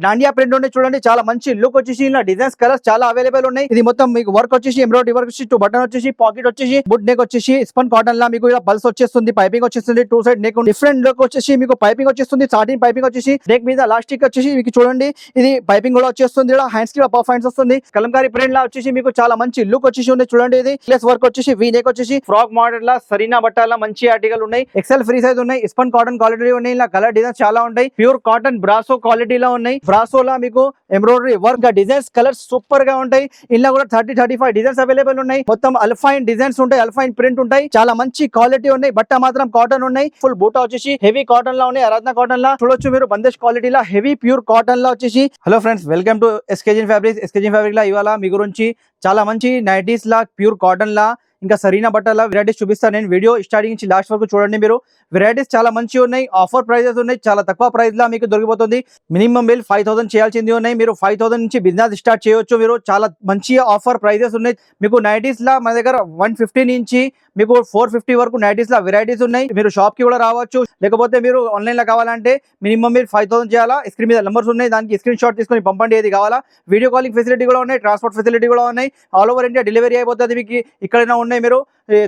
Dandiya print ఉండే చూడండి, చాలా మంచి లుక్ వచ్చేసి ఇలా డిజైన్స్ కలర్స్ చాలా అవైలబుల్ ఉన్నాయి. ఇది మొత్తం మీకు వర్క్ వచ్చేసి ఎంబ్రాయిడరీ వర్క్ వచ్చి టూ బటన్ వచ్చేసి పాకెట్ వచ్చేసి బుడ్ నెక్ వచ్చేసి స్పన్ కాటన్ లా మీకు ఇలా పల్స్ వచ్చేస్తుంది, పైపింగ్ వచ్చేస్తుంది, two side neck different look వచ్చేసి మీకు పైపింగ్ వచ్చేస్తుంది, సాటిన్ పైపింగ్ వచ్చేసి నెక్ మీద లాస్టిక్ వచ్చేసి మీకు చూడండి ఇది పైపింగ్ కూడా వచ్చేస్తుంది. ఇలా హ్యాండ్స్ కి పఫ్ హ్యాండ్స్ వస్తుంది. కలంకారీ ప్రింట్ లా వచ్చేసి మీకు చాలా మంచి లుక్ వచ్చేసి ఉంది చూడండి. ఇది ప్లస్ వర్క్ వచ్చేసి వీ నెక్ వచ్చేసి ఫ్రాక్ మోడల్ లా సరీనా బట్టాల మంచి ఆర్టికల్ ఉన్నాయి. ఎక్సెల్ ఫ్రీ సైజ్ ఉన్నాయి, స్పన్ కాటన్ క్వాలిటీ ఉన్నాయి. ఇలా కలర్ డిజైన్స్ చాలా ఉంటాయి. ప్యూర్ కాటన్ బ్రాసో క్వాలిటీలో ఉన్నాయి. బ్రాసో లా మీకు embroidery work designs colours super గా ఉంటాయి. ఇలా కూడా 30-35 డిజైన్స్ అవైలబుల్ ఉన్నాయి. మొత్తం అల్ఫైన్ డిజైన్స్ ఉంటాయి, అల్ఫైన్ ప్రింట్ ఉంటాయి. చాలా మంచి క్వాలిటీ ఉన్నాయి. బట్ట మాత్రం కాటన్ ఉన్నాయి. ఫుల్ బూటా వచ్చేసి హెవీ కాటన్ లా ఉన్నాయి. ఆరాధన కాటన్ లా చూడొచ్చు మీరు. బందేష్ క్వాలిటీ లా హెవీ ప్యూర్ కాటన్ లా వచ్చేసి. హలో ఫ్రెండ్స్, వెల్కమ్ టు ఎస్కేజిన్ ఫ్యాబ్రిక్స్. ఎస్కేజిన్ ఫ్యాబ్రిక్ లా ఇవాళ మీ గురించి చాలా మంచి నైటీస్ లా ప్యూర్ కాటన్ లా ఇంకా సరీనా బట్టల వెరైటీస్ చూపిస్తాను. నేను వీడియో స్టార్టింగ్ నుంచి లాస్ట్ వరకు చూడండి. మీరు వెరైటీస్ చాలా మంచి ఉన్నాయి. ఆఫర్ ప్రైజెస్ ఉన్నాయి. చాలా తక్కువ ప్రైస్ లా మీకు దొరికిపోతుంది. మినిమం బిల్ 5000 చేయాల్సింది ఉన్నాయి. మీరు 5000 నుంచి బిజినెస్ స్టార్ట్ చేయొచ్చు. మీరు చాలా మంచి ఆఫర్ ప్రైజెస్ ఉన్నాయి. మీకు నైటీస్ లా మన దగ్గర 150 నుంచి మీకు 450 వరకు నైటీస్ లా వెరైటీస్ ఉన్నాయి. మీరు షాప్ కి కూడా రావచ్చు, లేకపోతే మీరు ఆన్లైన్ లో కావాలంటే మినిమం బిల్ 5000 చేయాలా. స్క్రీన్ మీద నెంబర్స్ ఉన్నాయి, దానికి స్క్రీన్ షాట్ తీసుకొని పంపండి. ఏది కావాలా. వీడియో కాలింగ్ ఫెసిలిటీ కూడా ఉన్నాయి, ట్రాన్స్పోర్ట్ ఫెసిలిటీ కూడా ఉన్నాయి. ఆల్ ఓవర్ ఇండియా డెలివరీ అయిపోతుంది. మీకు ఎక్కడైనా ఉన్నాయి, మీరు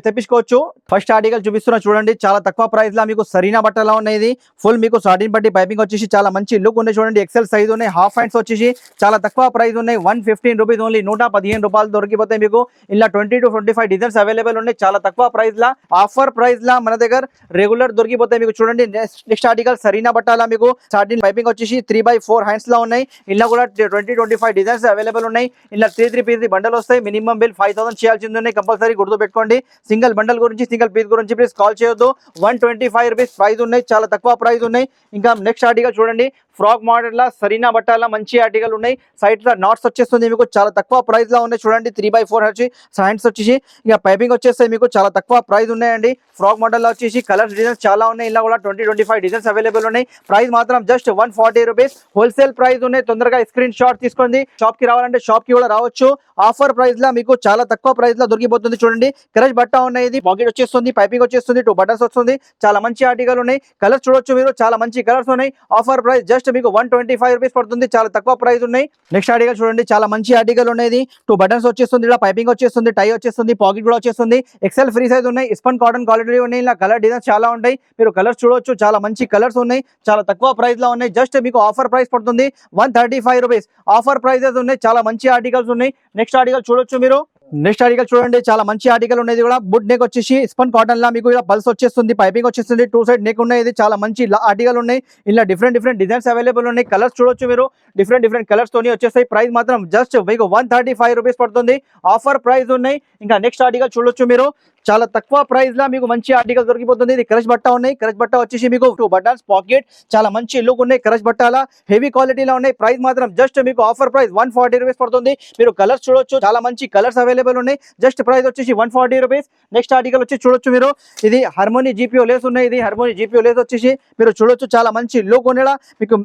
తెప్పించుకోవచ్చు. ఫస్ట్ ఆర్టికల్ చూపిస్తున్నా చూడండి. చాలా తక్కువ ప్రైస్ లా మీకు సరీనా బట్టలా ఉన్నాయి. ఫుల్ మీకు సాటిన్ పట్టి పైపింగ్ వచ్చేసి చాలా మంచి లుక్ ఉన్నాయి చూడండి. ఎక్సెల్ సైజ్ ఉన్నాయి. హాఫ్ హ్యాండ్స్ వచ్చేసి చాలా తక్కువ ప్రైస్ ఉన్నాయి. 115 రూపీస్ ఓన్లీ. 115 రూపాయలు దొరికిపోతాయి మీకు. ఇలా 20 to 25 డిజైన్స్ అవైలబుల్ ఉన్నాయి. చాలా తక్కువ ప్రైస్ లా ఆఫర్ ప్రైస్ లా మన దగ్గర రెగ్యులర్ దొరికిపోతాయి మీకు చూడండి. నెక్స్ట్ ఆర్టికల్ సరీనా బట్టాలా మీకు సాటిన్ పైపింగ్ వచ్చేసి 3x4 హ్యాండ్స్ లా ఉన్నాయి. ఇలా కూడా 20-25 డిజైన్స్ అవైలబుల్ ఉన్నాయి. ఇలా 3 పీస్ బండల్ వస్తాయి. మినిమం బిల్ 5000 చేయాల్సింది ఉన్నాయి. కంపల్సరీ గుర్తు పెట్టుకోండి. సింగిల్ బండల్ గురించి, సింగిల్ పీస్ గురించి ప్లీజ్ కాల్ చేయొద్దు. 125 రూపీస్ ప్రైస్ ఉన్నాయి. చాలా తక్కువ ప్రైస్ ఉన్నాయి. ఇంకా నెక్స్ట్ ఆర్టికల్ చూడండి. ఫ్రాక్ మోడల్ లా సరీనా బట్టాల మంచి ఆర్టికల్ ఉన్నాయి. సైడ్ లో నాట్స్ వచ్చేస్తుంది మీకు. చాలా తక్కువ ప్రైస్ లా ఉన్నాయి చూడండి. 3x4 వచ్చి హ్యాండ్స్ వచ్చేసి ఇక పైపింగ్ వచ్చేస్తాయి మీకు. చాలా తక్కువ ప్రైస్ ఉన్నాయండి. ఫ్రాక్ మోడల్ లో వచ్చేసి కలర్స్ డిజైన్స్ చాలా ఉన్నాయి. ఇలా కూడా 20-25 డిజైన్స్ అవైలబుల్ ఉన్నాయి. ప్రైస్ మాత్రం జస్ట్ 140 రూపీస్ హోల్సేల్ ప్రైస్ ఉన్నాయి. తొందరగా స్క్రీన్ షాట్ తీసుకోండి. షాప్ కి రావాలంటే షాప్ కి కూడా రావచ్చు. ఆఫర్ ప్రైస్ లా మీకు చాలా తక్కువ ప్రైస్ లా దొరికిపోతుంది చూడండి. క్రష్ బట్ట ఉన్నాయి. ఇది పాకెట్ వచ్చేస్తుంది, పైపింగ్ వచ్చేస్తుంది, 2 బటన్స్ వస్తుంది. చాలా మంచి ఆర్టికల్ ఉన్నాయి. కలర్స్ చూడొచ్చు మీరు. చాలా మంచి కలర్స్ ఉన్నాయి. ఆఫర్ ప్రైస్ జస్ట్ మీకు 125 రూపీస్ పడుతుంది. చాలా తక్కువ ప్రైస్ ఉన్నాయి. నెక్స్ట్ ఆర్టికల్ చూడండి. చాలా మంచి ఆర్టికల్ ఉన్నాయి. 2 బటన్స్ వచ్చేస్తుంది, ఇలా పైపింగ్ వచ్చేస్తుంది, టై వచ్చేస్తుంది, పాకెట్ కూడా వచ్చేస్తుంది. ఎక్సెల్ ఫ్రీ సైజ్ ఉన్నాయి. స్పన్ కాటన్ క్వాలిటీ ఉన్నాయి. ఇలా కలర్ డిజైన్స్ చాలా ఉంటాయి. మీరు కలర్స్ చూడొచ్చు. చాలా మంచి కలర్స్ ఉన్నాయి. చాలా తక్కువ ప్రైస్ లో ఉన్నాయి. జస్ట్ మీకు ఆఫర్ ప్రైస్ పడుతుంది 135 రూపీస్. ఆఫర్ ప్రైజెస్ ఉన్నాయి. చాలా మంచి ఆర్టికల్స్ ఉన్నాయి. నెక్స్ట్ ఆర్టికల్ చూడొచ్చు మీరు. నెక్స్ట్ ఆర్టికల్ చూడండి. చాలా మంచి ఆర్టికల్ ఉన్నది కూడా. బుడ్ నెక్ వచ్చేసి స్పన్ కాటన్ లా మీకు ఇలా పల్స్ వచ్చేస్తుంది, పైపింగ్ వచ్చేస్తుంది, 2 సైడ్ నెక్ ఉన్నాయి. ఇది చాలా మంచి ఆర్టికల్ ఉన్నాయి. ఇలా డిఫరెంట్ డిజైన్స్ అవైలబుల్ ఉన్నాయి. కలర్స్ చూడొచ్చు మీరు. డిఫరెంట్ కలర్స్ తోని వచ్చేస్తాయి. ప్రైస్ మాత్రం జస్ట్ మీకు 135 రూపీస్ పడుతుంది. ఆఫర్ ప్రైస్ ఉన్నాయి. ఇంకా నెక్స్ట్ ఆర్టికల్ చూడొచ్చు మీరు. చాలా తక్కువ ప్రైస్ లా మీకు మంచి ఆర్టికల్ దొరికిపోతుంది. ఇది క్రష్ బట్ట ఉన్నాయి. క్రష్ బట్ట వచ్చేసి మీకు 2 బటన్స్, పాకెట్ చాలా మంచి లుక్ ఉన్నాయి. క్రష్ బట్టాల హెవీ క్వాలిటీలో ఉన్నాయి. ప్రైస్ మాత్రం జస్ట్ మీకు ఆఫర్ ప్రైస్ 140 రూపీస్ పడుతుంది. మీరు కలర్స్ చూడొచ్చు. చాలా మంచి కలర్స్ అవైలబుల్ ఉన్నాయి. జస్ట్ ప్రైస్ వచ్చేసి 140 రూపీస్. నెక్స్ట్ ఆర్టికల్ వచ్చి చూడొచ్చు మీరు. ఇది హార్మోని జీపీఓ లేస్ ఉన్నాయి. ఇది హార్మోని జీపీఓ లేస్ వచ్చేసి మీరు చూడొచ్చు. చాలా మంచి లుక్ ఉండేలా మీకు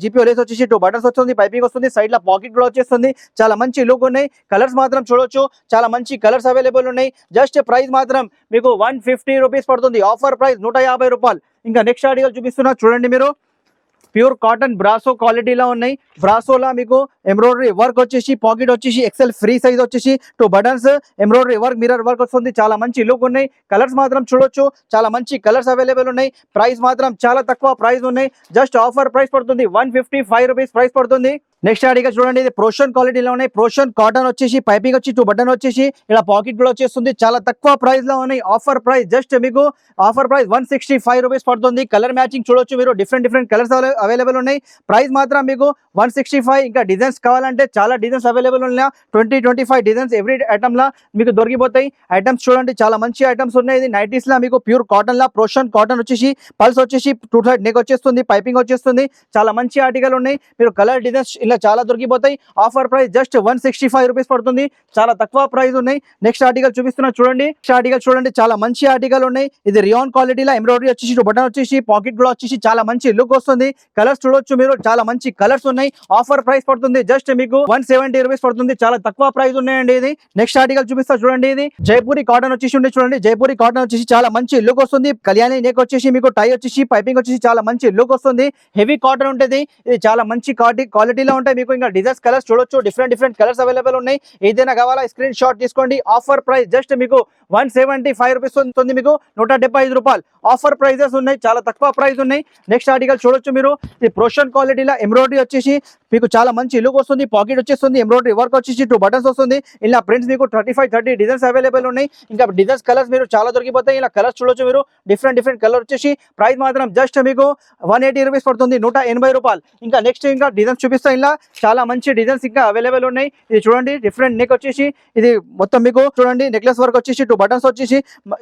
జీపీఓ లేస్ వచ్చేసి 2 బటన్స్ వస్తుంది, పైపింగ్ వస్తుంది, సైడ్ లో పాకెట్ కూడా వచ్చేస్తుంది. చాలా మంచి లుక్ ఉన్నాయి. కలర్స్ మాత్రం చూడొచ్చు. చాలా మంచి కలర్స్ అవైలబుల్ ఉన్నాయి. జస్ట్ ప్రైస్ మాత్రం మీకు 150 రూపీస్ పడుతుంది. ఆఫర్ ప్రైస్ 150 రూపాయలు. ఇంకా నెక్స్ట్ ఆర్టికల్ చూపిస్తున్నా చూడండి మీరు. ప్యూర్ కాటన్ బ్రాసో క్వాలిటీలో ఉన్నాయి. బ్రాసోలా మీకు ఎంబ్రాయిడరీ వర్క్ వచ్చేసి పాకెట్ వచ్చేసి ఎక్సెల్ ఫ్రీ సైజ్ వచ్చేసి 2 buttons, embroidery work, mirror work వస్తుంది. చాలా మంచి లుక్ ఉన్నాయి. కలర్స్ మాత్రం చూడొచ్చు. చాలా మంచి కలర్స్ అవైలబుల్ ఉన్నాయి. ప్రైస్ మాత్రం చాలా తక్కువ ప్రైస్ ఉన్నాయి. జస్ట్ ఆఫర్ ప్రైస్ పడుతుంది 155 రూపీస్ ప్రైస్ పడుతుంది. నెక్స్ట్ ఆర్టికల్ చూడండి. ఇది ప్రోషన్ క్వాలిటీలో ఉన్నాయి. ప్రోషన్ కాటన్ వచ్చేసి పైపింగ్ వచ్చి 2 బటన్ వచ్చేసి ఇలా పాకెట్ కూడా వచ్చేస్తుంది. చాలా తక్కువ ప్రైస్ లో ఉన్నాయి. ఆఫర్ ప్రైస్ జస్ట్ మీకు ఆఫర్ ప్రైస్ 165 రూపీస్ పడుతుంది. కలర్ మ్యాచింగ్ చూడొచ్చు మీరు. డిఫరెంట్ కలర్స్ అవైలబుల్ ఉన్నాయి. ప్రైస్ మాత్రం మీకు 165. ఇంకా డిజైన్స్ కావాలంటే చాలా డిజైన్స్ అవైలబుల్ ఉన్నాయి. 20-25 డిజైన్స్ ఎవ్రీ ఐటమ్ లా మీకు దొరికిపోతాయి. ఐటమ్స్ చూడండి. చాలా మంచి ఐటమ్స్ ఉన్నాయి. ఇది నైటీస్ లా మీకు ప్యూర్ కాటన్ లా ప్రోషన్ కాటన్ వచ్చేసి పల్స్ వచ్చేసి 2 సైడ్ నెక్ వచ్చేస్తుంది, పైపింగ్ వచ్చేస్తుంది. చాలా మంచి ఆర్టికల్ ఉన్నాయి. మీరు కలర్ డిజైన్స్ ఇలా చాలా దొరికిపోతాయి. ఆఫర్ ప్రైస్ జస్ట్ 165 రూపీస్ పడుతుంది. చాలా తక్కువ ప్రైస్ ఉన్నాయి. నెక్స్ట్ ఆర్టికల్ చూపిస్తున్నా చూడండి. నెక్స్ట్ ఆర్టికల్ చూడండి, చాలా మంచి ఆర్టికల్ ఉన్నాయి. ఇది రియాన్ క్వాలిటీలో ఎంబ్రాయిడరీ వచ్చేసి బటన్ వచ్చేసి పాకెట్ కూడా వచ్చేసి చాలా మంచి లుక్ వస్తుంది. కలర్స్ చూడొచ్చు మీరు, చాలా మంచి కలర్స్ ఉన్నాయి. ఆఫర్ ప్రైస్ పడుతుంది జస్ట్ మీకు 170 రూపీస్ పడుతుంది. చాలా తక్కువ ప్రైస్ ఉన్నాయండి ఇది. నెక్స్ట్ ఆర్టికల్ చూపిస్తా చూడండి. ఇది జైపూరి కాటన్ వచ్చేసి ఉండే చూడండి. జైపూరి కాటన్ వచ్చేసి చాలా మంచి లుక్ వస్తుంది. కళ్యాణి నెక్ వచ్చేసి మీకు టై వచ్చేసి పైపింగ్ వచ్చేసి చాలా మంచి లుక్ వస్తుంది. హెవీ కాటన్ ఉంటుంది. ఇది చాలా మంచి క్వాలిటీలో ఉంటాయి. మీకు ఇంకా డిజైన్స్ కలర్స్ చూడొచ్చు. డిఫరెంట్ కలర్స్ అవైలబుల్ ఉన్నాయి. ఏదైనా కావాలా స్క్రీన్ షాట్ తీసుకోండి. ఆఫర్ ప్రైస్ జస్ట్ మీకు 175 రూపీస్ ఉంటుంది. మీకు 175 రూపాయలు ఆఫర్ ప్రైజెస్ ఉన్నాయి. చాలా తక్కువ ప్రైస్ ఉన్నాయి. నెక్స్ట్ ఆర్టికల్ చూడొచ్చు మీరు. ఇది ప్రోషన్ క్వాలిటీలో ఎంబ్రాయిడరీ వచ్చేసి మీకు చాలా మంచి లుక్ వస్తుంది. పాకెట్ వచ్చేస్తుంది. ఎంబ్రాయిడరీ వర్క్ వచ్చేసి 2 బటన్స్ వస్తుంది. ఇలా ప్రింట్స్ మీకు 35-30 డిజైన్స్ అవైలబుల్ ఉన్నాయి. ఇంకా డిజైన్స్ కలర్స్ మీరు చాలా దొరికిపోతాయి. ఇలా కలర్స్ చూడొచ్చు మీరు. డిఫరెంట్ కలర్ వచ్చేసి ప్రైస్ మాత్రం జస్ట్ మీకు 180 రూపీస్ పడుతుంది. 180 రూపాయలు. ఇంకా నెక్స్ట్ ఇంకా డిజైన్స్ చూపిస్తా. ఇలా చాలా మంచి డిజైన్స్ ఇంకా అవైలబుల్ ఉన్నాయి. ఇది చూడండి, డిఫరెంట్ నెక్ వచ్చేసి ఇది మొత్తం మీకు చూడండి. నెక్లెస్ వర్క్ వచ్చేసి 2 బటన్స్ వచ్చేసి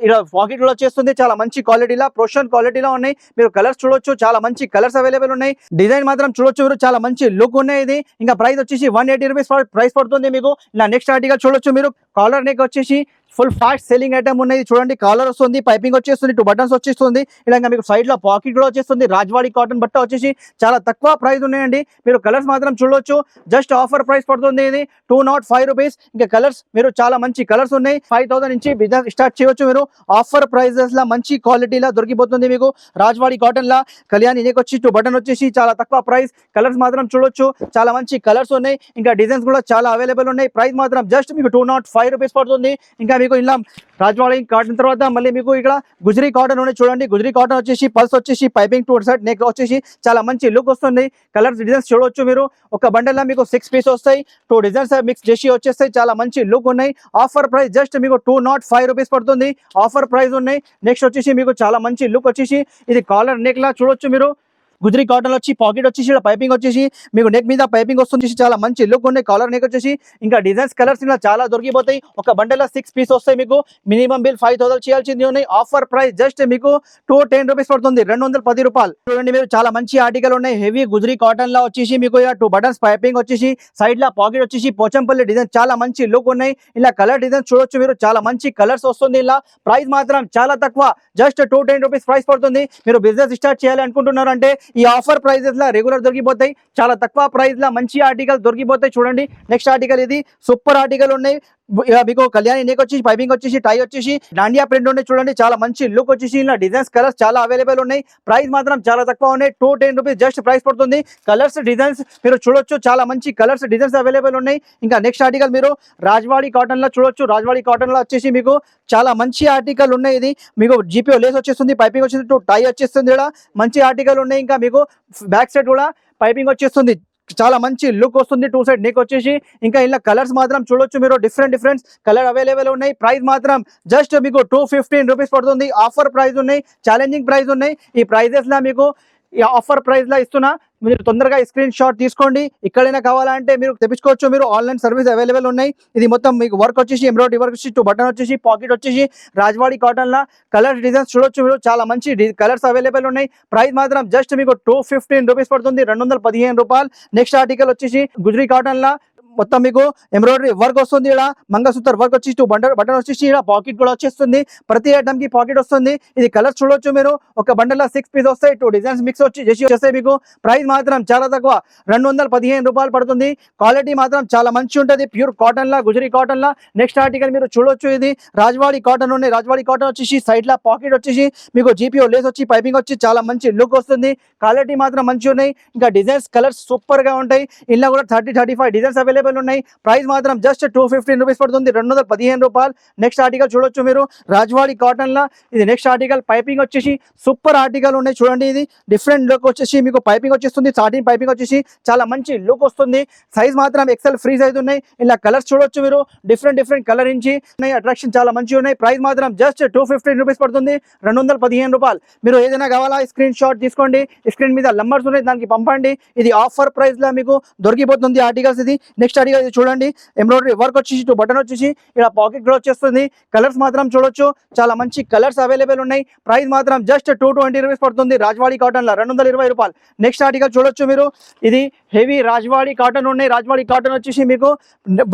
ఇలా పాకెట్ కూడా వచ్చేస్తుంది. చాలా మంచి క్వాలిటీలో ప్రోషన్ క్వాలిటీలో ఉన్నాయి. మీరు కలర్స్ చూడొచ్చు. చాలా మంచి కలర్స్ అవైలబుల్ ఉన్నాయి. డిజైన్ మాత్రం చూడొచ్చు మీరు. చాలా మంచి లుక్ ఉన్నాయి. ఇది ఇంకా ప్రైస్ వచ్చేసి 180 రూపీస్ ప్రైస్ పడుతుంది మీకు. ఇలా నెక్స్ట్ ఆర్టికల్ చూడొచ్చు మీరు. కాలర్ నెక్ వచ్చేసి ఫుల్ ఫాస్ట్ సెల్లింగ్ ఐటమ్ ఉన్నది. చూడండి, కాలర్ వస్తుంది, పైపింగ్ వచ్చేస్తుంది, 2 బటన్స్ వచ్చేస్తుంది. ఇలా మీకు సైడ్ లో పాకెట్ కూడా వచ్చేస్తుంది. రాజ్వాడి కాటన్ బట్ట వచ్చేసి చాలా తక్కువ ప్రైస్ ఉన్నాయండి. మీరు కలర్స్ మాత్రం చూడొచ్చు. జస్ట్ ఆఫర్ ప్రైస్ పడుతుంది ఇది 205 రూపీస్. ఇంకా కలర్స్ మీరు చాలా మంచి కలర్స్ ఉన్నాయి. 5000 నుంచి బిజినెస్ స్టార్ట్ చేయవచ్చు మీరు. ఆఫర్ ప్రైజెస్ లా మంచి క్వాలిటీలా దొరికిపోతుంది మీకు. రాజ్వాడి కాటన్ లా కళ్యాణి నెక్ వచ్చి 2 బటన్ వచ్చేసి చాలా తక్కువ ప్రైస్. కలర్స్ మాత్రం చూడొచ్చు. చాలా మంచి కలర్స్ ఉన్నాయి. ఇంకా డిజైన్స్ కూడా చాలా అవైలబుల్ ఉన్నాయి. ప్రైస్ మాత్రం జస్ట్ మీకు 205 రూపీస్ పడుతుంది. ఇంకా మీకు ఇలా రాజ్వాడి కాటన్ తర్వాత మళ్ళీ మీకు ఇక్కడ గుజరీ కాటన్ ఉన్నాయి. చూడండి, గుజరీ కాటన్ వచ్చేసి పల్స్ వచ్చేసి పైపింగ్ 2 సైడ్ నెక్ వచ్చేసి చాలా మంచి లుక్ వస్తుంది. కలర్స్ డిజైన్స్ చూడవచ్చు మీరు. ఒక బండల్ లో మీకు 6 పీస్ వస్తాయి. 2 డిజైన్స్ మిక్స్ చేసి వచ్చేస్తాయి. చాలా మంచి లుక్ ఉన్నాయి. ఆఫర్ ప్రైస్ జస్ట్ మీకు 205 రూపీస్ పడుతుంది. ఆఫర్ ప్రైస్ ఉన్నాయి. నెక్స్ట్ వచ్చేసి మీకు చాలా మంచి లుక్ వచ్చేసి ఇది కాలర్ నెక్ లా చూడొచ్చు మీరు. గుజరీ కాటన్ వచ్చి పాకెట్ వచ్చేసి పైపింగ్ వచ్చేసి మీకు నెక్ మీద పైపింగ్ వస్తుంది. చాలా మంచి లుక్ ఉన్నాయి. కాలర్ నెక్ వచ్చేసి ఇంకా డిజైన్స్ కలర్స్ ఇలా చాలా దొరికిపోతాయి. ఒక బండల్ 6 పీస్ వస్తాయి. మీకు మినిమం బిల్ 5000 చేయాల్సింది ఉన్నాయి. ఆఫర్ ప్రైస్ జస్ట్ మీకు 210 రూపీస్ పడుతుంది. 210 రూపాయలు. చూడండి మీరు, చాలా మంచి ఆర్టికల్ ఉన్నాయి. హెవీ గుజరీ కాటన్ లా వచ్చేసి మీకు ఇలా 2 బటన్స్ పైపింగ్ వచ్చేసి సైడ్ లా పాకెట్ వచ్చేసి పోచంపల్లి డిజైన్ చాలా మంచి లుక్ ఉన్నాయి. ఇలా కలర్ డిజైన్ చూడొచ్చు మీరు. చాలా మంచి కలర్స్ వస్తుంది. ఇలా ప్రైస్ మాత్రం చాలా తక్కువ. జస్ట్ 210 రూపీస్ ప్రైస్ పడుతుంది. మీరు బిజినెస్ స్టార్ట్ చేయాలి అనుకుంటున్నారు అంటే ఈ ఆఫర్ ప్రైజెస్ లా రెగ్యులర్ దొరికిపోతాయి. చాలా తక్కువ ప్రైస్ లా మంచి ఆర్టికల్ దొరికిపోతాయి. చూడండి, నెక్స్ట్ ఆర్టికల్ ఇది సూపర్ ఆర్టికల్ ఉన్నాయి. మీకు కళ్యాణి నెక్ వచ్చేసి పైపింగ్ వచ్చేసి టై వచ్చేసి డాండియా ప్రింట్ ఉన్నాయి. చూడండి, చాలా మంచి లుక్ వచ్చేసి ఇలా డిజైన్స్ కలర్స్ చాలా అవైలబుల్ ఉన్నాయి. ప్రైస్ మాత్రం చాలా తక్కువ ఉన్నాయి. 210 రూపీస్ జస్ట్ ప్రైస్ పడుతుంది. కలర్స్ డిజైన్స్ మీరు చూడొచ్చు. చాలా మంచి కలర్స్ డిజైన్స్ అవైలబుల్ ఉన్నాయి. ఇంకా నెక్స్ట్ ఆర్టికల్ మీరు రాజ్వాడి కాటన్ లో చూడొచ్చు. రాజ్వాడి కాటన్ లో వచ్చేసి మీకు చాలా మంచి ఆర్టికల్ ఉన్నాయి. ఇది మీకు జీపీఓ లేస్ వచ్చేస్తుంది, పైపింగ్ వచ్చేసి టై వచ్చేస్తుంది. కూడా మంచి ఆర్టికల్ ఉన్నాయి. ఇంకా మీకు బ్యాక్ సైడ్ కూడా పైపింగ్ వచ్చేస్తుంది. చాలా మంచి లుక్ వస్తుంది. 2 సైడ్ నెక్ వచ్చేసి ఇంకా ఇలా కలర్స్ మాత్రం చూడొచ్చు మీరు. డిఫరెంట్ కలర్ అవైలబుల్ ఉన్నాయి. ప్రైస్ మాత్రం జస్ట్ మీకు 215 రూపీస్ పడుతుంది. ఆఫర్ ప్రైస్ ఉన్నాయి. ఛాలెంజింగ్ ప్రైస్ ఉన్నాయి. ఈ ప్రైజెస్ లా మీకు ఈ ఆఫర్ ప్రైస్ లా ఇస్తున్నా. మీరు తొందరగా స్క్రీన్ షాట్ తీసుకోండి. ఇక్కడైనా కావాలంటే మీరు తెప్పించుకోవచ్చు. మీరు ఆన్లైన్ సర్వీస్ అవైలబుల్ ఉన్నాయి. ఇది మొత్తం మీకు వర్క్ వచ్చేసి ఎంబ్రాయిడరీ వర్క్ వచ్చి 2 బటన్ వచ్చేసి పాకెట్ వచ్చేసి రాజ్వాడి కాటన్ లా కలర్ డిజైన్స్ చూడొచ్చు మీరు. చాలా మంచి కలర్స్ అవైలబుల్ ఉన్నాయి. ప్రైస్ మాత్రం జస్ట్ మీకు 215 రూపీస్ పడుతుంది. 215 రూపాయలు. నెక్స్ట్ ఆర్టికల్ వచ్చేసి గుజరీ కాటన్ లా మొత్తం మీకు ఎంబ్రాయిడరీ వర్క్ వస్తుంది. ఇక్కడ మంగళసూత్ర వర్క్ వచ్చి 2 బటన్ వచ్చేసి ఇక్కడ పాకెట్ కూడా వచ్చేస్తుంది. ప్రతి ఐటమ్ కి పాకెట్ వస్తుంది. ఇది కలర్ చూడొచ్చు మీరు. ఒక బండల్ 6 పీస్ వస్తాయి. 2 డిజైన్స్ మిక్స్ వచ్చేస్తాయి. మీకు ప్రైస్ మాత్రం చాలా తక్కువ. 215 రూపాయలు పడుతుంది. క్వాలిటీ మాత్రం చాలా మంచి ఉంటుంది. ప్యూర్ కాటన్ లా గుజరీ కాటన్ లా. నెక్స్ట్ ఆర్టికల్ మీరు చూడొచ్చు. ఇది రాజ్వాడి కాటన్ ఉన్నాయి. రాజ్వాడి కాటన్ వచ్చేసి సైడ్ లా పాకెట్ వచ్చేసి మీకు జీపీఓ లేస్ వచ్చి పైపింగ్ వచ్చి చాలా మంచి లుక్ వస్తుంది. క్వాలిటీ మాత్రం మంచి ఉన్నాయి. ఇంకా డిజైన్స్ కలర్స్ సూపర్ గా ఉంటాయి. ఇలా కూడా 30-35 డిజైన్స్ అవైలబుల్ ఉన్నాయి. ప్రైస్ మాత్రం జస్ట్ 215 రూపీస్ పడుతుంది. 215 రూపాయలు. నెక్స్ట్ ఆర్టికల్ చూడొచ్చు మీరు. రాజ్వాడి కాటన్ లా ఇది నెక్స్ట్ ఆర్టికల్. పైపింగ్ వచ్చేసి సూపర్ ఆర్టికల్ ఉన్నాయి. చూడండి, ఇది డిఫరెంట్ లుక్ వచ్చేసి మీకు పైపింగ్ వచ్చేస్తుంది. సాటిన్ పైపింగ్ వచ్చేసి చాలా మంచి లుక్ వస్తుంది. సైజ్ మాత్రం ఎక్సెల్ ఫ్రీ సైజ్ ఉన్నాయి. ఇలా కలర్స్ చూడొచ్చు మీరు. డిఫరెంట్ కలర్ నుంచి అట్రాక్షన్ చాలా మంచిగా ఉన్నాయి. ప్రైస్ మాత్రం జస్ట్ 215 రూపీస్ పడుతుంది. 215 రూపాయలు. మీరు ఏదైనా కావాలా స్క్రీన్ షాట్ తీసుకోండి. స్క్రీన్ మీద నంబర్స్ ఉన్నాయి, దానికి పంపండి. ఇది ఆఫర్ ప్రైస్ లా మీకు దొరికిపోతుంది ఆర్టికల్స్. ఇది నెక్స్ట్ నెక్స్ట్ ఆర్టికల్ ఇది చూడండి, ఎంబ్రాయిడరీ వర్క్ వచ్చేసి టూ బటన్ వచ్చేసి ఇలా పాకెట్ కూడా వచ్చేస్తుంది. కలర్స్ మాత్రం చూడొచ్చు, చాలా మంచి కలర్స్ అవైలబుల్ ఉన్నాయి. ప్రైస్ మాత్రం జస్ట్ 220 రూపీస్ పడుతుంది. రాజ్వాడి కాటన్ లా 220 రూపాయలు. నెక్స్ట్ ఆర్టికల్ చూడొచ్చు మీరు, ఇది హెవీ రాజ్వాడి కాటన్ ఉన్నాయి. రాజ్వాడి కాటన్ వచ్చేసి మీకు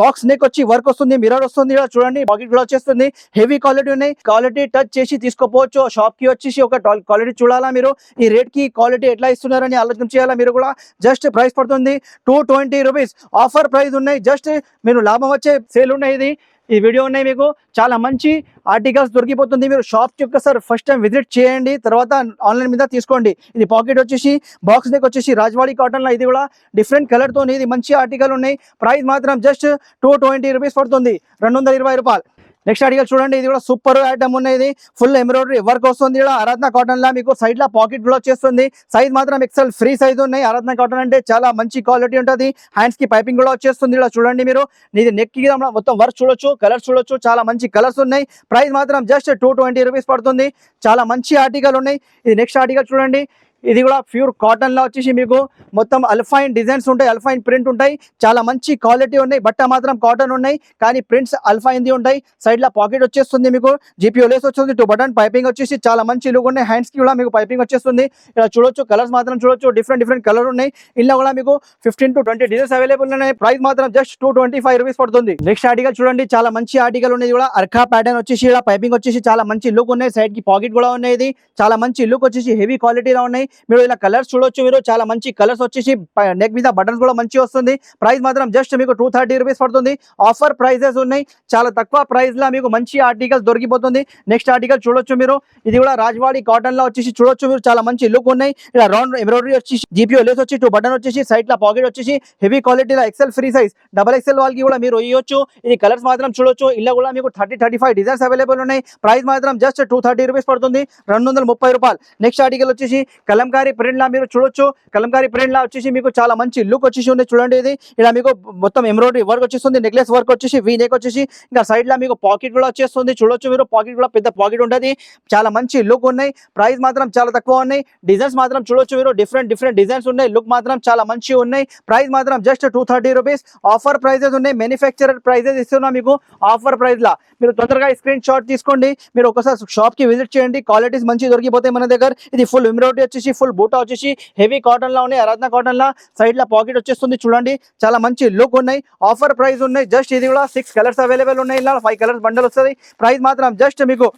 బాక్స్ నెక్ వచ్చి వర్క్ వస్తుంది, మిర్రర్ వస్తుంది. ఇలా చూడండి పాకెట్ కూడా వచ్చేస్తుంది. హెవీ క్వాలిటీ ఉన్నాయి. క్వాలిటీ టచ్ చేసి తీసుకోపోవచ్చు. షాప్ కి వచ్చేసి ఒక క్వాలిటీ చూడాలా మీరు, ఈ రేట్ కి క్వాలిటీ ఎట్లా ఇస్తున్నారని ఆలోచన చేయాలా మీరు కూడా. జస్ట్ ప్రైస్ పడుతుంది 220 రూపీస్. ఆఫర్ ప్రైస్ ఉన్నాయి. జస్ట్ మీరు లాభం వచ్చే సేల్ ఉన్నాయి. ఈ వీడియో ఉన్నాయి, మీకు చాలా మంచి ఆర్టికల్స్ దొరికిపోతుంది. మీరు షాప్కి ఒక్కసారి ఫస్ట్ టైం విజిట్ చేయండి, తర్వాత ఆన్లైన్ మీద తీసుకోండి. ఇది పాకెట్ వచ్చేసి బాక్స్ నెక్ వచ్చేసి రాజ్వాడి కాటన్లో, ఇది కూడా డిఫరెంట్ కలర్తో ఇది మంచి ఆర్టికల్ ఉన్నాయి. ప్రైస్ మాత్రం జస్ట్ 220 రూపీస్ పడుతుంది, 220 రూపాయలు. నెక్స్ట్ ఆర్టికల్ చూడండి, ఇది కూడా సూపర్ ఐటమ్ ఉన్నాయి. ఫుల్ ఎంబ్రాయిడరీ వర్క్ వస్తుంది. ఇక్కడ ఆరాధన కాటన్ లా మీకు సైడ్ లా పాకెట్ కూడా వచ్చేస్తుంది. సైజ్ మాత్రం ఎక్సెల్ ఫ్రీ సైజ్ ఉన్నాయి. ఆరాధన కాటన్ అంటే చాలా మంచి క్వాలిటీ ఉంటుంది. హ్యాండ్స్ కి పైపింగ్ కూడా వచ్చేస్తుంది. ఇలా చూడండి మీరు, ఇది నెక్ కి మొత్తం వర్క్ చూడొచ్చు, కలర్స్ చూడొచ్చు, చాలా మంచి కలర్స్ ఉన్నాయి. ప్రైస్ మాత్రం జస్ట్ 220 రూపీస్ పడుతుంది. చాలా మంచి ఆర్టికల్ ఉన్నాయి. ఇది నెక్స్ట్ ఆర్టికల్ చూడండి, ఇది కూడా ప్యూర్ కాటన్ లో వచ్చేసి మీకు మొత్తం అల్ఫైన్ డిజైన్స్ ఉంటాయి, అల్ఫైన్ ప్రింట్ ఉంటాయి. చాలా మంచి క్వాలిటీ ఉన్నాయి. బట్ట మాత్రం కాటన్ ఉన్నాయి, కానీ ప్రింట్స్ అల్ఫైన్ ది ఉంటాయి. సైడ్ లో పాకెట్ వచ్చేస్తుంది, మీకు జీపీఓ లేస్ వచ్చేస్తుంది. 2 బటన్ పైపింగ్ వచ్చేసి చాలా మంచి లుక్ ఉన్నాయి. హ్యాండ్స్ కి కూడా మీకు పైపింగ్ వచ్చేస్తుంది. ఇలా చూడొచ్చు, కలర్స్ మాత్రం చూడొచ్చు, డిఫరెంట్ కలర్ ఉన్నాయి. ఇలా కూడా మీకు 15 to 20 డిజైన్స్ అవైలబుల్ ఉన్నాయి. ప్రైస్ మాత్రం జస్ట్ 225 రూపీస్ పడుతుంది. నెక్స్ట్ ఆర్టికల్ చూడండి, చాలా మంచి ఆర్టికల్ ఉన్నాయి. కూడా అర్కా ప్యాటర్న్ వచ్చేసి ఇలా పైపింగ్ వచ్చేసి చాలా మంచి లుక్ ఉన్నాయి. సైడ్ కి పాకెట్ కూడా ఉన్నాయి. ఇది చాలా మంచి లుక్ వచ్చేసి హెవీ క్వాలిటీలో ఉన్నాయి. మీరు ఇలా కలర్స్ చూడొచ్చు, మీరు చాలా మంచి కలర్స్ వచ్చేసి నెక్ మీద బటన్స్ కూడా మంచి వస్తుంది. ప్రైస్ మాత్రం జస్ట్ మీకు 230 రూపీస్ పడుతుంది. ఆఫర్ ప్రైజెస్ ఉన్నాయి. చాలా తక్కువ ప్రైస్ లా మీకు మంచి ఆర్టికల్స్ దొరికిపోతుంది. నెక్స్ట్ ఆర్టికల్ చూడొచ్చు మీరు, ఇది కూడా రాజ్వాడి కాటన్ లో వచ్చేసి చూడొచ్చు మీరు, చాలా మంచి లుక్ ఉన్నాయి. ఇలా రౌండ్ ఎంబ్రాయిడరీ వచ్చి జీపీఓ లేస్ వచ్చి 2 బటన్ వచ్చేసి సైడ్ లా పాకెట్ వచ్చేసి హెవీ క్వాలిటీలో ఎక్సెల్ ఫ్రీ సైజ్, XXL వాళ్ళకి కూడా మీరు ఇవ్వచ్చు. ఇది కలర్స్ మాత్రం చూడొచ్చు. ఇలా కూడా మీకు 30-35 డిజైన్స్ అవైలబుల్ ఉన్నాయి. ప్రైస్ మాత్రం జస్ట్ 230 రూపీస్ పడుతుంది, 230 రూపాయలు. నెక్స్ట్ ఆర్టికల్ వచ్చేసి కలంకారీ ప్రింట్ లా మీరు చూడొచ్చు. కలంకారీ ప్రింట్ లా వచ్చేసి మీకు చాలా మంచి లుక్ వచ్చేసి ఉంది. చూడండి, ఇది ఇలా మీకు మొత్తం ఎంబ్రాయిడరీ వర్క్ వచ్చేస్తుంది. నెక్లెస్ వర్క్ వచ్చేసి వీ నెక్ వచ్చేసి ఇంకా సైడ్ లా మీకు పాకెట్ కూడా వచ్చేస్తుంది. చూడొచ్చు మీరు, పాకెట్ కూడా పెద్ద పాకెట్ ఉంటుంది. చాలా మంచి లుక్ ఉన్నాయి. ప్రైస్ మాత్రం చాలా తక్కువ ఉన్నాయి. డిజైన్స్ మాత్రం చూడొచ్చు మీరు, డిఫరెంట్ డిజైన్స్ ఉన్నాయి. లుక్ మాత్రం చాలా మంచి ఉన్నాయి. ప్రైస్ మాత్రం జస్ట్ 230 రూపీస్. ఆఫర్ ప్రైజెస్ ఉన్నాయి. మ్యానుఫ్యాక్చరర్ ప్రైజెస్ ఇస్తున్నా మీకు ఆఫర్ ప్రైస్ లా. మీరు తొందరగా స్క్రీన్ షాట్ తీసుకోండి. మీరు ఒకసారి షాప్ కి విజిట్ చేయండి, క్వాలిటీస్ మంచి దొరికిపోతాయి మన దగ్గర. ఇది ఫుల్ ఎంబ్రాయిడరీ వచ్చేసి ఫుల్ బూటా వచ్చేసి హెవీ కాటన్ లా ఉన్నాయి. ఆరాధన కాటన్ లా సైడ్ లా పాకెట్ వచ్చేస్తుంది. చూడండి, చాలా మంచి లుక్ ఉన్నాయి. ఆఫర్ ప్రైస్ ఉన్నాయి. జస్ట్ ఇది కూడా 6 కలర్స్ అవైలబుల్ ఉన్నాయి. ఇలా 5 కలర్స్ బండల్ వస్తుంది. ప్రైస్ మాత్రం జస్ట్ మీకు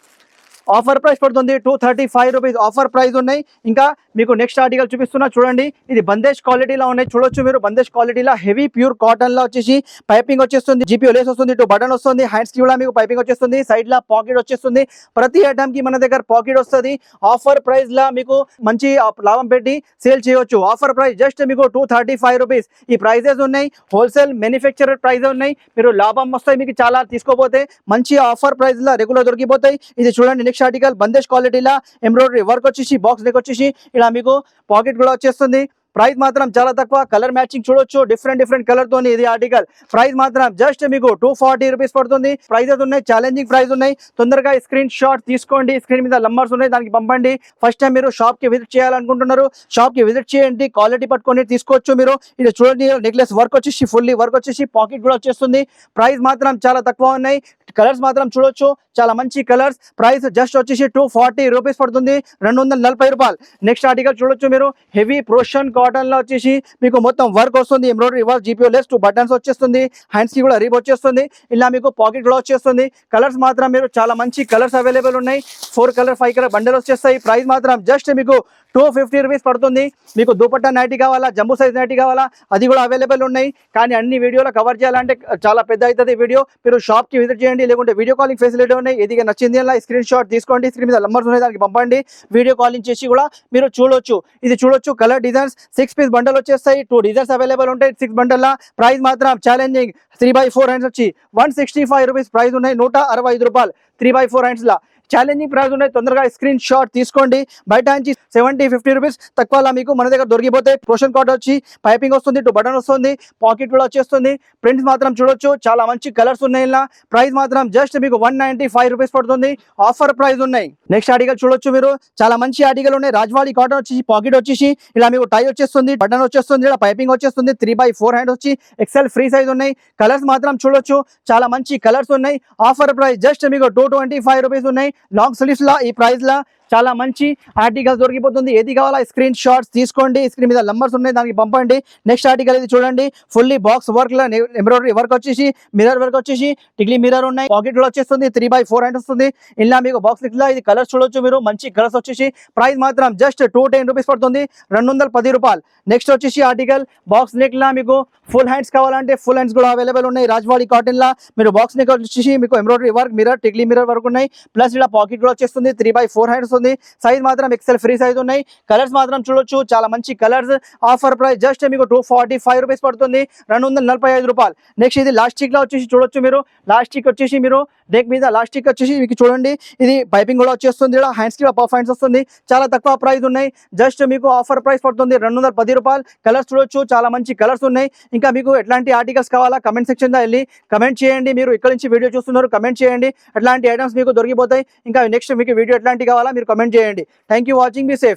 ఆఫర్ ప్రైస్ పడుతుంది 235 రూపీస్. ఆఫర్ ప్రైస్ ఉన్నాయి. ఇంకా మీకు నెక్స్ట్ ఆర్టికల్ చూపిస్తున్నా చూడండి, ఇది బందేజ్ క్వాలిటీలో ఉన్నాయి. చూడొచ్చు మీరు, బందేజ్ క్వాలిటీలో హెవీ ప్యూర్ కాటన్ లో వచ్చేసి పైపింగ్ వచ్చేస్తుంది. జీపీఓ లేస్ వస్తుంది. 2 బటన్ వస్తుంది. హ్యాండ్స్ కి కూడా మీకు పైపింగ్ వచ్చేస్తుంది. సైడ్ లా పాకెట్ వచ్చేస్తుంది. ప్రతి ఐటమ్ కి మన దగ్గర పాకెట్ వస్తుంది. ఆఫర్ ప్రైస్ లా మీకు మంచి లాభం పెట్టి సేల్ చేయవచ్చు. ఆఫర్ ప్రైస్ జస్ట్ మీకు 235 రూపీస్. ఈ ప్రైజెస్ ఉన్నాయి. హోల్సేల్ మ్యానుఫ్యాక్చరర్ ప్రైస్ ఉన్నాయి. మీరు లాభం వస్తాయి మీకు చాలా తీసుకోపోతే. మంచి ఆఫర్ ప్రైస్ లా రెగ్యులర్ దొరికిపోతాయి. ఇది చూడండి, నెక్స్ట్ ఆర్టికల్ బందేజ్ క్వాలిటీలా ఎంబ్రాయిడరీ వర్క్ వచ్చేసి బాక్స్ నెక్ వచ్చేసి ఇలా మీకు పాకెట్ కూడా వచ్చేస్తుంది. ప్రైస్ మాత్రం చాలా తక్కువ. కలర్ మ్యాచింగ్ చూడొచ్చు, డిఫరెంట్ కలర్ తోని ఇది ఆర్టికల్. ప్రైస్ మాత్రం జస్ట్ మీకు 240 రూపీస్ పడుతుంది. ప్రైజెస్ ఉన్నాయి, ఛాలెంజింగ్ ప్రైస్ ఉన్నాయి. తొందరగా స్క్రీన్ షాట్ తీసుకోండి. స్క్రీన్ మీద నంబర్స్ ఉన్నాయి, దానికి పంపండి. ఫస్ట్ టైం మీరు షాప్ కి విజిట్ చేయాలనుకుంటున్నారు, షాప్ కి విజిట్ చేయండి. క్వాలిటీ పట్టుకొని తీసుకోవచ్చు మీరు. ఇది చూడండి, నెక్లెస్ వర్క్ వచ్చేసి ఫుల్లీ వర్క్ వచ్చేసి పాకెట్ కూడా వచ్చేస్తుంది. ప్రైస్ మాత్రం చాలా తక్కువ ఉన్నాయి. కలర్స్ మాత్రం చూడొచ్చు, చాలా మంచి కలర్స్. ప్రైస్ జస్ట్ వచ్చేసి 240 రూపీస్ పడుతుంది, 240 రూపాయలు. నెక్స్ట్ ఆర్టికల్ చూడొచ్చు మీరు, హెవీ ప్రోషన్ కాటన్ లో వచ్చేసి మీకు మొత్తం వర్క్ వస్తుంది. Embroidery work, GPO less 2 buttons వచ్చేస్తుంది. హ్యాండ్స్ కి కూడా రీబ్ వచ్చేస్తుంది. ఇలా మీకు పాకెట్ కూడా వచ్చేస్తుంది. కలర్స్ మాత్రం మీరు చాలా మంచి కలర్స్ అవైలబుల్ ఉన్నాయి. 4 కలర్ 5 కలర్ బండల్ వచ్చేస్తాయి. ప్రైస్ మాత్రం జస్ట్ మీకు 250 రూపీస్ పడుతుంది. మీకు దుపట్టా నైటీ కావాలా, జంబూ సైజ్ నైటీ కావాలా, అది కూడా అవైలబుల్ ఉన్నాయి. కానీ అన్ని వీడియోలో కవర్ చేయాలంటే చాలా పెద్ద అవుతుంది వీడియో. మీరు షాప్ కి విజిట్ చేయండి, లేకుంటే వీడియో కాలింగ్ ఫెసిలిటీ ఉన్నాయి. ఏదిగా నచ్చింది అలా స్క్రీన్ షాట్ తీసుకోండి. స్క్రీన్ మీద నంబర్స్ ఉన్నాయి, దానికి పంపండి. వీడియో కాలింగ్ చేసి కూడా మీరు చూడొచ్చు. ఇది చూడొచ్చు, కలర్ డిజైన్స్ 6 పీస్ బండల్ వచ్చేస్తాయి. 2 డిజైన్స్ అవైలబుల్ ఉంటాయి 6 బండల్ లా. ప్రైస్ మాత్రం ఛాలెంజింగ్ 3/4 హ్యాండ్స్ వచ్చి 165 రూపీస్ ప్రైస్ ఉన్నాయి. 165 రూపాయలు 3/4 హ్యాండ్స్ లా. ఛాలెంజింగ్ ప్రైస్ ఉన్నాయి. తొందరగా స్క్రీన్ షాట్ తీసుకోండి. బయట నుంచి 70-50 రూపీస్ తక్కువలా మీకు మన దగ్గర దొరికిపోతాయి. పోర్షన్ కార్డ్ వచ్చి పైపింగ్ వస్తుంది, 2 బటన్ వస్తుంది, పాకెట్ కూడా వచ్చేస్తుంది. ప్రింట్స్ మాత్రం చూడొచ్చు, చాలా మంచి కలర్స్ ఉన్నాయి. ఇలా ప్రైస్ మాత్రం జస్ట్ మీకు 195 రూపీస్ పడుతుంది. ఆఫర్ ప్రైస్ ఉన్నాయి. నెక్స్ట్ ఆర్టికల్ చూడొచ్చు మీరు, చాలా మంచి ఆర్టికల్ ఉన్నాయి. రాజ్వాడి కాటన్ వచ్చేసి పాకెట్ వచ్చేసి ఇలా మీకు టై వచ్చేస్తుంది, బటన్ వచ్చేస్తుంది, ఇలా పైపింగ్ వచ్చేస్తుంది. 3x4 హ్యాండ్ వచ్చి ఎక్సెల్ ఫ్రీ సైజ్ ఉన్నాయి. కలర్స్ మాత్రం చూడొచ్చు, చాలా మంచి కలర్స్ ఉన్నాయి. ఆఫర్ ప్రైస్ జస్ట్ మీకు 225 రూపీస్ ఉన్నాయి. లాంగ్ స్లీవ్స్ లా ఈ ప్రైస్ లా చాలా మంచి ఆర్టికల్స్ దొరికిపోతుంది. ఏది కావాలా స్క్రీన్ షాట్స్ తీసుకోండి. స్క్రీన్ మీద నంబర్స్ ఉన్నాయి, దానికి పంపండి. నెక్స్ట్ ఆర్టికల్ ఇది చూడండి, ఫుల్లీ బాక్స్ వర్క్ లా ఎంబ్రాయిడరీ వర్క్ వచ్చేసి మిర్రర్ వర్క్ వచ్చేసి టిగ్లీ మిర్రర్ ఉన్నాయి. పాకెట్ కూడా వచ్చేస్తుంది, 3x4 హ్యాండ్ వస్తుంది. ఇలా మీకు బాక్స్ లా ఇది కలర్స్ చూడొచ్చు మీరు, మంచి కలర్స్ వచ్చేసి ప్రైస్ మాత్రం జస్ట్ 210 రూపీస్ పడుతుంది, 210 రూపాయలు. నెక్స్ట్ వచ్చేసి ఆర్టికల్ బాక్స్ నెక్ లా మీకు ఫుల్ హ్యాండ్స్ కావాలంటే ఫుల్ హ్యాండ్స్ కూడా అవైలబుల్ ఉన్నాయి. రాజ్వాడి కాటన్ లా మీరు బాక్స్ నెక్ వచ్చేసి మీకు ఎంబ్రాయిడరీ వర్క్ మిర్రర్ టిగ్లీ మిర్రర్ వర్క్ ఉన్నాయి. ప్లస్ ఇలా పాకెట్ కూడా వచ్చేస్తుంది, 3x4 హ్యాండ్స్ ఉంది. సైజ్ మాత్రం ఎక్సెల్ ఫ్రీ సైజ్ ఉన్నాయి. కలర్స్ మాత్రం చూడొచ్చు, చాలా మంచి కలర్స్. ఆఫర్ ప్రైస్ జస్ట్ మీకు 245 రూపీస్ పడుతుంది, 245 రూపాయలు. నెక్స్ట్ ఇది లాస్టిక్ లా వచ్చేసి చూడొచ్చు మీరు, లాస్టిక్ వచ్చేసి మీరు డెక్ మీద లాస్టిక్ వచ్చేసి మీకు చూడండి, ఇది పైపింగ్ కూడా వచ్చేస్తుంది. ఇక్కడ హ్యాండ్స్ కి పఫ్ హ్యాండ్స్ వస్తుంది, చాలా తక్కువ ప్రైస్ ఉన్నాయి. జస్ట్ మీకు ఆఫర్ ప్రైస్ పడుతుంది 210 రూపాయలు. కలర్స్ చూడొచ్చు, చాలా మంచి కలర్స్ ఉన్నాయి. ఇంకా మీకు ఎట్లాంటి ఆర్టికల్స్ కావాలా కమెంట్ సెక్షన్ లో వెళ్ళి కమెంట్ చేయండి. మీరు ఇక్కడ నుంచి వీడియో చూస్తున్నారు, కమెంట్ చేయండి, ఎట్లాంటి ఐటమ్స్ మీకు దొరికిపోతాయి. ఇంకా నెక్స్ట్ మీకు వీడియో ఎట్లాంటి కావాలా మీరు కమెంట్ చేయండి. Thank you watching, be safe.